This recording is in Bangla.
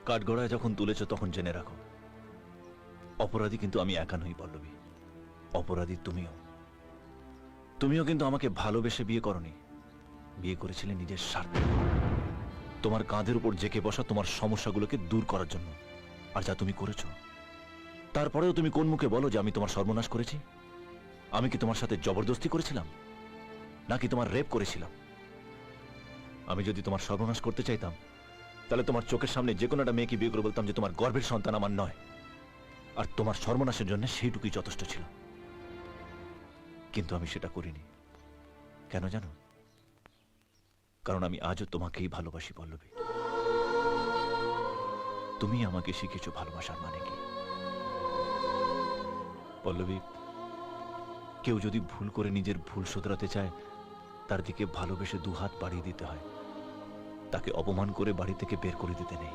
কাঠগড়ায় যখন তুলেছ তখন জেনে রাখো, অপরাধী কিন্তু আমি একা নই পল্লবী, অপরাধী তুমিও। তুমিও কিন্তু আমাকে ভালোবেসে বিয়ে করনি, বিয়ে করেছিলে নিজের স্বার্থে, তোমার কাঁধের উপর জেকে বসা তোমার সমস্যাগুলোকে দূর করার জন্য। আর যা তুমি করেছো, তারপরেও তুমি কোন মুখে বলো যে আমি তোমার সর্বনাশ করেছি? আমি কি তোমার সাথে জবরদস্তি করেছিলাম, নাকি তোমার রেপ করেছিলাম? আমি যদি তোমার সর্বনাশ করতে চাইতাম, তাহলে তোমার চোখের সামনে যে কোনো একটা মেয়েকে বিয়ে করে বলতাম যে তোমার গর্ভের সন্তান আমার নয়, আর তোমার সর্বনাশের জন্য সেইটুকুই যথেষ্ট ছিল। কিন্তু আমি সেটা করিনি। কেন জানো? কারণ আমি আজও তোমাকেই ভালোবাসি পল্লবী। তুমি আমাকে শিখেছো ভালোবাসার মানে কি। পল্লবী, কেউ যদি ভুল করে নিজের ভুল শুধরাতে চায়, তার দিকে ভালোবেসে দুহাত বাড়িয়ে দিতে হয়, তাকে অপমান করে বাড়ি থেকে বের করে দিতে নেই।